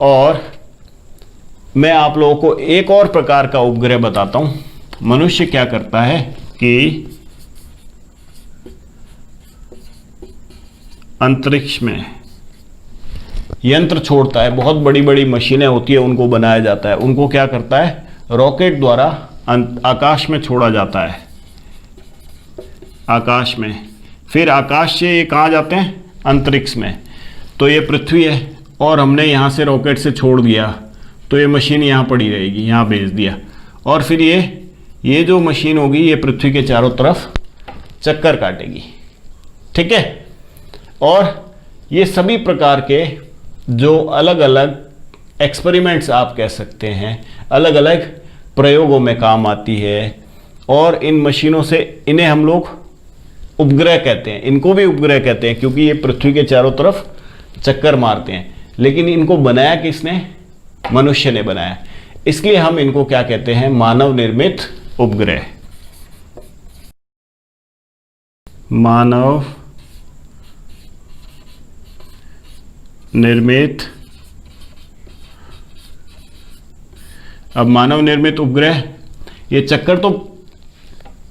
और मैं आप लोगों को एक और प्रकार का उपग्रह बताता हूं। मनुष्य क्या करता है कि अंतरिक्ष में यंत्र छोड़ता है, बहुत बड़ी बड़ी मशीनें होती है, उनको बनाया जाता है। उनको क्या करता है, रॉकेट द्वारा आकाश में छोड़ा जाता है, आकाश में। फिर आकाश से ये कहाँ जाते हैं, अंतरिक्ष में। तो ये पृथ्वी है और हमने यहाँ से रॉकेट से छोड़ दिया, तो ये मशीन यहाँ पड़ी रहेगी, यहाँ भेज दिया। और फिर ये जो मशीन होगी ये पृथ्वी के चारों तरफ चक्कर काटेगी, ठीक है। और ये सभी प्रकार के जो अलग अलग एक्सपेरिमेंट्स आप कह सकते हैं, अलग अलग प्रयोगों में काम आती है। और इन मशीनों से, इन्हें हम लोग उपग्रह कहते हैं, इनको भी उपग्रह कहते हैं क्योंकि ये पृथ्वी के चारों तरफ चक्कर मारते हैं। लेकिन इनको बनाया किसने, मनुष्य ने बनाया, इसलिए हम इनको क्या कहते हैं, मानव निर्मित उपग्रह। मानव निर्मित। अब मानव निर्मित उपग्रह, ये चक्कर तो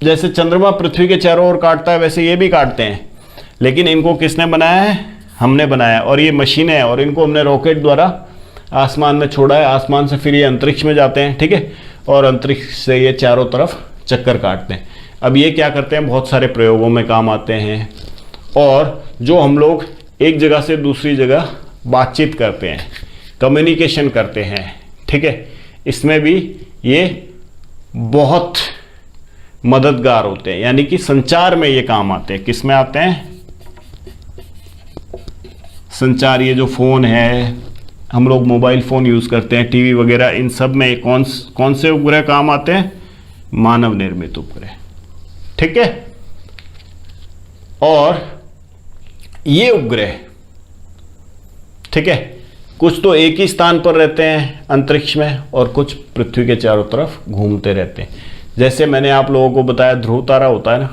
जैसे चंद्रमा पृथ्वी के चारों ओर काटता है वैसे ये भी काटते हैं, लेकिन इनको किसने बनाया है, हमने बनाया। और ये मशीनें हैं और इनको हमने रॉकेट द्वारा आसमान में छोड़ा है। आसमान से फिर ये अंतरिक्ष में जाते हैं, ठीक है, और अंतरिक्ष से ये चारों तरफ चक्कर काटते हैं। अब ये क्या करते हैं, बहुत सारे प्रयोगों में काम आते हैं। और जो हम लोग एक जगह से दूसरी जगह बातचीत करते हैं, कम्युनिकेशन करते हैं, ठीक है, इसमें भी ये बहुत मददगार होते हैं, यानी कि संचार में ये काम आते हैं। किस में आते हैं, संचार। ये जो फ़ोन है, हम लोग मोबाइल फ़ोन यूज़ करते हैं, टीवी वगैरह, इन सब में कौन से उपग्रह काम आते हैं, मानव निर्मित उपग्रह, ठीक है। और ये उपग्रह, ठीक है, कुछ तो एक ही स्थान पर रहते हैं अंतरिक्ष में और कुछ पृथ्वी के चारों तरफ घूमते रहते हैं। जैसे मैंने आप लोगों को बताया ध्रुव तारा होता है ना,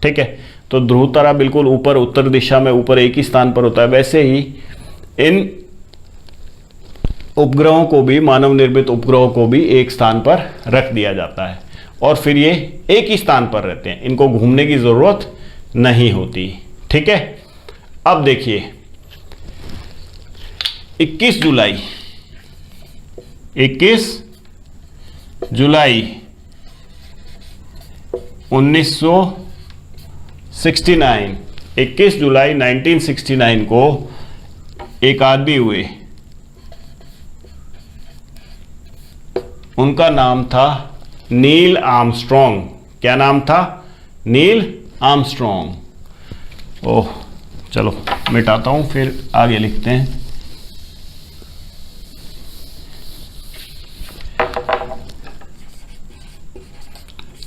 ठीक है, तो ध्रुव तारा बिल्कुल ऊपर उत्तर दिशा में ऊपर एक ही स्थान पर होता है। वैसे ही इन उपग्रहों को भी, मानव निर्मित उपग्रहों को भी एक स्थान पर रख दिया जाता है और फिर ये एक ही स्थान पर रहते हैं, इनको घूमने की ज़रूरत नहीं होती, ठीक है। अब देखिए 21 जुलाई 1969, 21 जुलाई 1969 को एक आदमी हुए, उनका नाम था नील आर्मस्ट्रॉन्ग। क्या नाम था, नील आर्मस्ट्रॉन्ग। ओह चलो मिटाता हूं, फिर आगे लिखते हैं।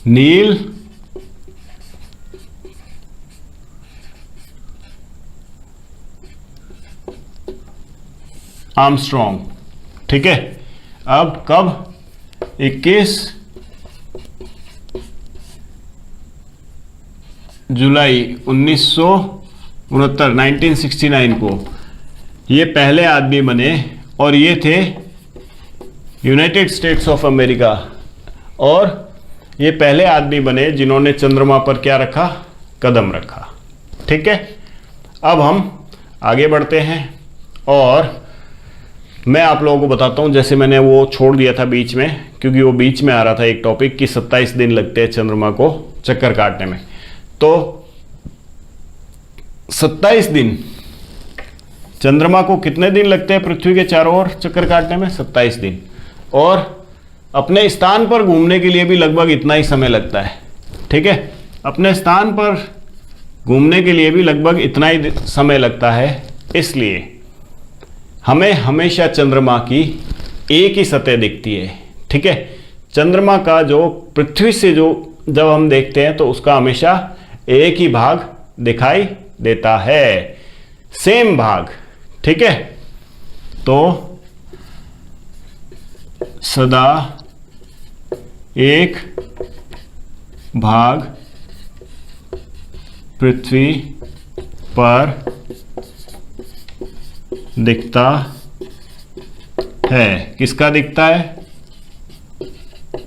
नील आर्मस्ट्रॉन्ग, ठीक है। अब कब, 21 जुलाई 1969 को ये पहले आदमी बने और ये थे यूनाइटेड स्टेट्स ऑफ अमेरिका। और ये पहले आदमी बने जिन्होंने चंद्रमा पर क्या रखा, कदम रखा, ठीक है। अब हम आगे बढ़ते हैं और मैं आप लोगों को बताता हूं, जैसे मैंने वो छोड़ दिया था बीच में, क्योंकि वो बीच में आ रहा था एक टॉपिक कि 27 दिन लगते हैं चंद्रमा को चक्कर काटने में। तो 27 दिन, चंद्रमा को कितने दिन लगते हैं पृथ्वी के चारों ओर चक्कर काटने में, 27 दिन। और अपने स्थान पर घूमने के लिए भी लगभग इतना ही समय लगता है, ठीक है। अपने स्थान पर घूमने के लिए भी लगभग इतना ही समय लगता है, इसलिए हमें हमेशा चंद्रमा की एक ही सतह दिखती है, ठीक है। चंद्रमा का जो पृथ्वी से जो जब हम देखते हैं तो उसका हमेशा एक ही भाग दिखाई देता है, सेम भाग, ठीक है। तो सदा एक भाग पृथ्वी पर दिखता है, किसका दिखता है?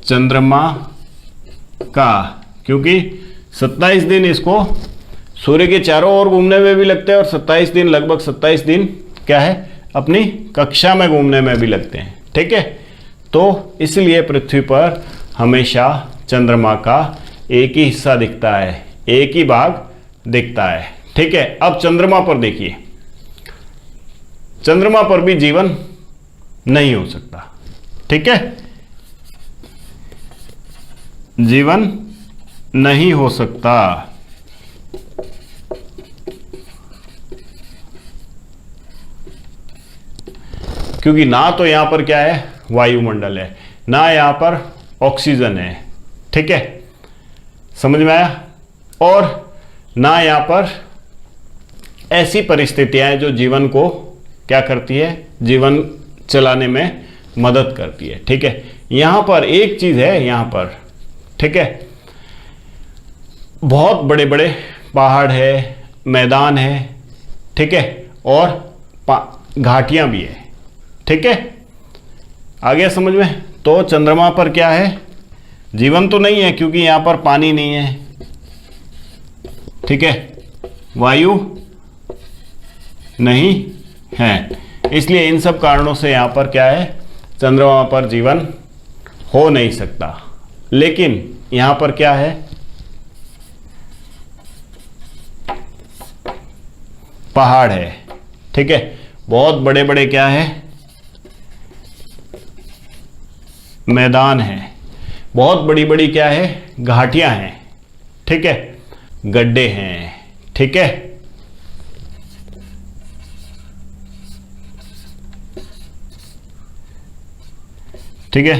चंद्रमा का, क्योंकि 27 दिन इसको सूर्य के चारों ओर घूमने में भी लगते हैं और 27 दिन, लगभग 27 दिन क्या है, अपनी कक्षा में घूमने में भी लगते हैं। ठीक है, तो इसलिए पृथ्वी पर हमेशा चंद्रमा का एक ही हिस्सा दिखता है, एक ही भाग दिखता है। ठीक है, अब चंद्रमा पर देखिए, चंद्रमा पर भी जीवन नहीं हो सकता। ठीक है, जीवन नहीं हो सकता, क्योंकि ना तो यहां पर क्या है, वायुमंडल है, ना यहां पर ऑक्सीजन है। ठीक है, समझ में आया? और ना यहां पर ऐसी परिस्थितियां हैं जो जीवन को क्या करती है, जीवन चलाने में मदद करती है। ठीक है, यहां पर एक चीज है, यहां पर ठीक है, बहुत बड़े बड़े पहाड़ है, मैदान है, ठीक है, और घाटियां भी है। ठीक है, आ गया समझ में? तो चंद्रमा पर क्या है, जीवन तो नहीं है, क्योंकि यहां पर पानी नहीं है। ठीक है, वायु नहीं है, इसलिए इन सब कारणों से यहां पर क्या है, चंद्रमा पर जीवन हो नहीं सकता। लेकिन यहां पर क्या है, पहाड़ है। ठीक है, बहुत बड़े बड़े क्या है, मैदान है, बहुत बड़ी बड़ी क्या है, घाटियां हैं। ठीक है, गड्ढे हैं। ठीक है, ठीक है,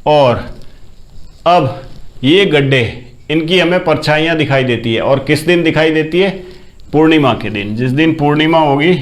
और अब ये गड्ढे, इनकी हमें परछाइयां दिखाई देती है, और किस दिन दिखाई देती है? पूर्णिमा के दिन। जिस दिन पूर्णिमा होगी